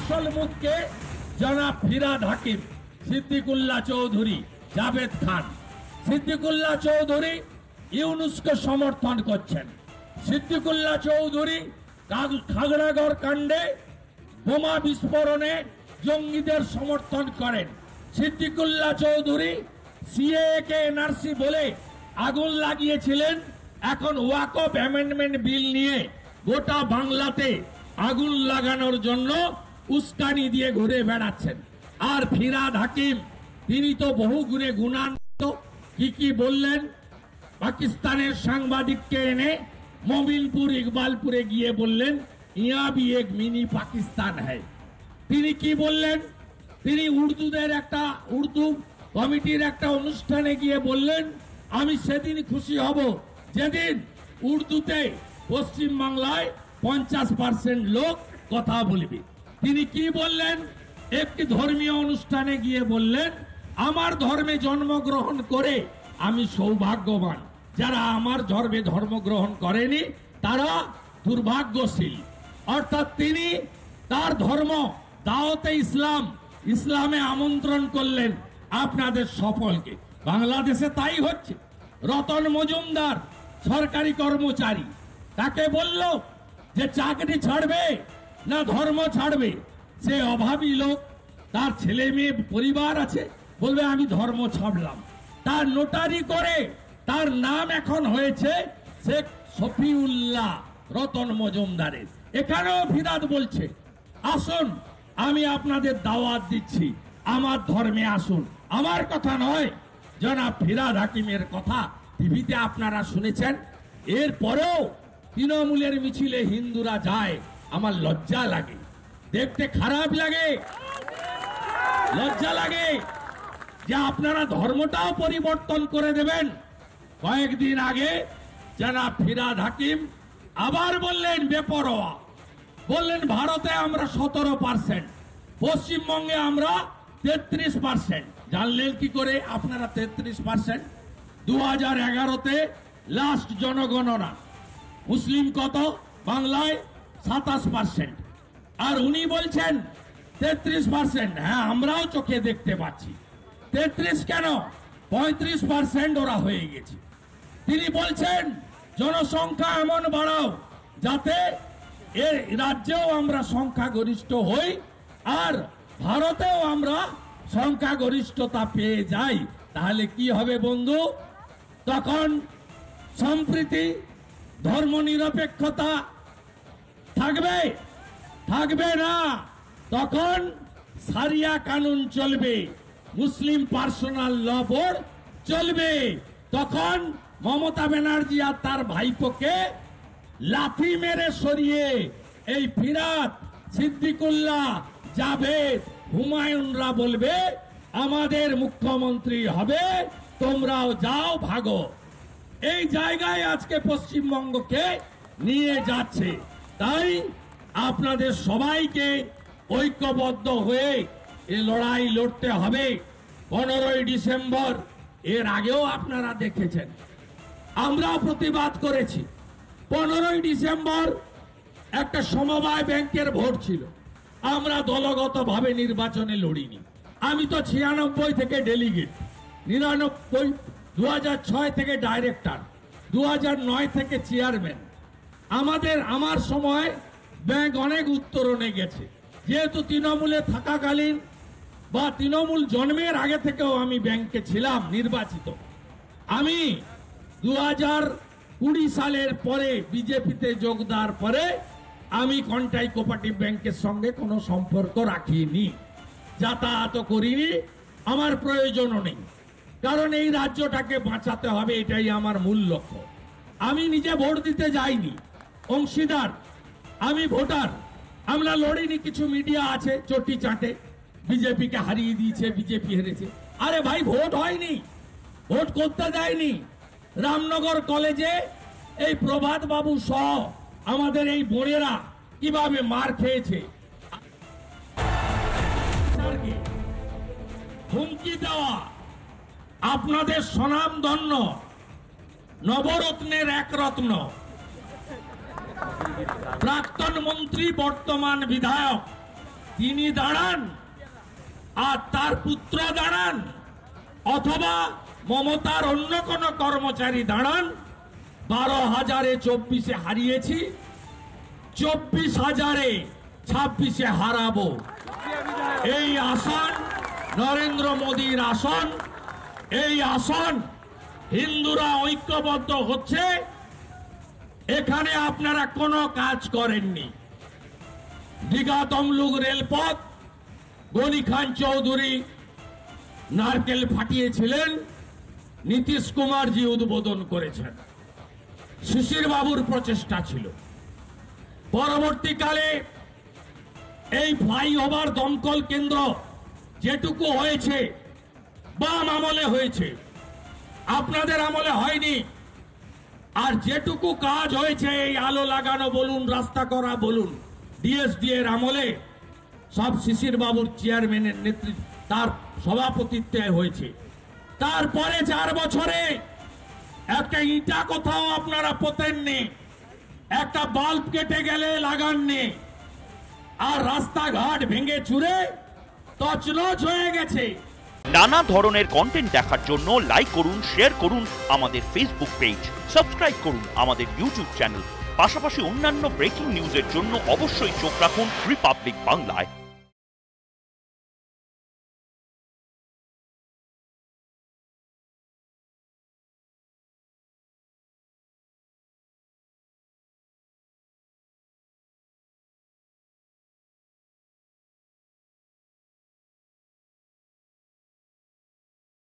আসল মুখকে জনাব ফিরহাদ হাকিম, সিদ্দিকুল্লাহ চৌধুরী, জাভেদ খান। সিদ্দিকুল্লাহ চৌধুরী ইউনুসকে সমর্থন করছেন। সিদ্দিকুল্লাহ চৌধুরী খাগড়াগড় কাণ্ডে বোমা বিস্ফোরণে জঙ্গিদের সমর্থন করেন। সিদ্দিকুল্লাহ চৌধুরী সিএএ কে এনআরসি বলে আগুন লাগিয়েছিলেন। এখন ওয়াকফ অ্যামেন্ডমেন্ট বিল নিয়ে গোটা বাংলাতে আগুন লাগানোর জন্য উস্কানি দিয়ে ঘুরে বেড়াচ্ছেন। আর ফিরহাদ হাকিম তিনি তো বহু গুণে গুণান্বিত। কি বললেন? পাকিস্তানের সাংবাদিককে এনে মোমিনপুর ইকবালপুরে গিয়ে বললেন ইয়া ভি এক মিনি পাকিস্তান হ্যায়। তিনি কি বললেন? তিনি উর্দু কমিটির একটা অনুষ্ঠানে গিয়ে বললেন আমি সেদিন খুশি হব যেদিন উর্দুতে পশ্চিম বাংলায় 50% লোক কথা বলবে। তিনি কি বললেন? একটি ধর্মীয় অনুষ্ঠানে গিয়ে বললেন আমার ধর্মে জন্মগ্রহণ করে আমি সৌভাগ্যবান, যারা আমার ধর্মে ধর্মগ্রহণ করেনি তারা দুর্ভাগ্যশীল। অর্থাৎ তিনি তার ধর্ম দাওয়াতে ইসলামে আমন্ত্রণ করলেন আপনাদের সকলকে। বাংলাদেশে তাই হচ্ছে। রতন মজুমদার সরকারি কর্মচারী, তাকে বলল যে চাকরি ছাড়বে না ধর্ম ছাড়বে। সে অভাবী লোক, তার ছেলে মেয়ে পরিবার আছে, বলবে আমি ধর্ম ছাড়লাম। তার নোটারি করে তার নাম এখন হয়েছে শেখ শফিউল্লাহ রতন মজুমদারের। এখানেও ফিরহাদ বলছে আসুন, আমি আপনাদের দাওয়াত দিচ্ছি, আমার ধর্মে আসুন। আমার কথা নয়, জনাব ফিরহাদ হাকিমের কথা টিভিতে আপনারা শুনেছেন। এরপরেও তৃণমূলের মিছিলে হিন্দুরা যায়, আমার লজ্জা লাগে, দেখতে খারাপ লাগে, লজ্জা লাগে যে আপনারা ধর্মটাও পরিবর্তন করে দেবেন। কয়েকদিন আগে জনাব ফিরহাদ হাকিম আবার বললেন বেপরোয়া, বললেন ভারতে আমরা 17%, পশ্চিমবঙ্গে আমরা 33%। জানলেন কি করে আপনারা 33%? 2011-তে লাস্ট জনগণনা মুসলিম কত? বাংলায় 27%, আর উনি বলছেন 33%। হ্যাঁ, আমরাও চোখে দেখতে পাচ্ছি। 33 কেন, 35% ওরা হয়ে গেছে। তিনি বলছেন জনসংখ্যা এমন বাড়াও যাতে এই রাজ্যেও আমরা সংখ্যাগরিষ্ঠ হই আর ভারতেও আমরা সংখ্যাগরিষ্ঠতা পেয়ে যাই। তাহলে কি হবে বন্ধু? তখন সম্প্রীতি, ধর্মনিরপেক্ষতা থাকবে? থাকবে না। তখন সারিয়া কানুন চলবে, মুসলিম পার্সোনাল ল বোর্ড চলবে। তখন মমতা ব্যানার্জি আর তার ভাইপোকে লাথি মেরে সরিয়ে এই ফিরহাদ, সিদ্দিকুল্লাহ, জাভেদ, হুমায়ুনরা বলবে আমাদের মুখ্যমন্ত্রী হবে, তোমরাও যাও ভাগো। এই জায়গায় আজকে পশ্চিমবঙ্গকে নিয়ে যাচ্ছে। তাই আপনাদের সবাইকে ঐক্যবদ্ধ হয়ে এই লড়াই লড়তে হবে। 15ই ডিসেম্বর, এর আগেও আপনারা দেখেছেন আমরা প্রতিবাদ করেছি। 15ই ডিসেম্বর একটা সমবায় ব্যাংকের ভোট ছিল, আমরা দলগতভাবে নির্বাচনে লড়িনি। আমি তো 96 থেকে ডেলিগেট, 99, 2006 থেকে ডাইরেক্টর, 2009 থেকে চেয়ারম্যান। আমার সময় ব্যাংক অনেক উত্তরণে গেছে। যেহেতু তৃণমূলে থাকাকালীন বা তৃণমূল জন্মের আগে থেকেও আমি ব্যাংকে ছিলাম নির্বাচিত। আমি 2020 সালের পরে বিজেপিতে যোগ দেওয়ার পরে আমি কন্টাই কোঅপারেটিভ ব্যাংকের সঙ্গে কোনো সম্পর্ক রাখিনি, যাতায়াত করিনি, আমার প্রয়োজনও নেই। কারণ এই রাজ্যটাকে বাঁচাতে হবে, এটাই আমার মূল লক্ষ্য। আমি নিজে ভোট দিতে যাইনি, অংশীদার, আমি ভোটার। আমরা লড়িনি। কিছু মিডিয়া আছে চটি চাটে, বিজেপিকে হারিয়ে দিয়েছে, বিজেপি হেরেছে। আরে ভাই, ভোট হয়নি, ভোট করতে দেয়নি। রামনগর কলেজে এই প্রভাত বাবু সহ আমাদের এই বোনেরা কিভাবে মার খেয়েছে। হুমকি দেওয়া, আপনাদের স্বনামধন্য নবরত্নের এক রত্ন, প্রাক্তন মন্ত্রী বর্তমান বিধায়ক তিনি দাঁড়ান আর তার পুত্র দাঁড়ান, অথবা মমতার অন্য কোন কর্মচারী দাঁড়ান, 12,000-এ 24-এ হারিয়েছি, 24,000-এ 26-এ হারাবো। এই আসন নরেন্দ্র মোদীর আসন, এই আসন হিন্দুরা ঐক্যবদ্ধ হচ্ছে। এখানে আপনারা কোনো কাজ করেননি। দীঘা তমলুক রেলপথ গনি খান চৌধুরী নারকেল ফাটিয়েছিলেন, নীতিশ কুমারজি উদ্বোধন করেছেন, শিশির বাবুর প্রচেষ্টা ছিল। পরবর্তীকালে এই ফ্লাইওভার দমকল কেন্দ্র যেটুকু হয়েছে বাম আমলে হয়েছে, আপনাদের আমলে হয়নি। আর যেটুকু কাজ হয়েছে এই আলো লাগানো বলুন, রাস্তা করা বলুন, ডিএসডি এর আমলে সব শিশির বাবুর চেয়ারম্যানের নেতৃত্বে, তার সভাপতিত্বে হয়েছে। তারপরে 4 বছরে একটা ইটা কোথাও আপনারা পোতেননি, একটা বাল্ব কেটে গেলে লাগাননি, আর রাস্তাঘাট ভেঙে চুরে তছনছ হয়ে গেছে। নানা ধরনের কন্টেন্ট দেখার জন্য লাইক করুন, শেয়ার করুন আমাদের ফেসবুক পেজ, সাবস্ক্রাইব করুন আমাদের ইউটিউব চ্যানেল। পাশাপাশি অন্যান্য ব্রেকিং নিউজের জন্য অবশ্যই চোখ রাখুন রিপাবলিক বাংলায়।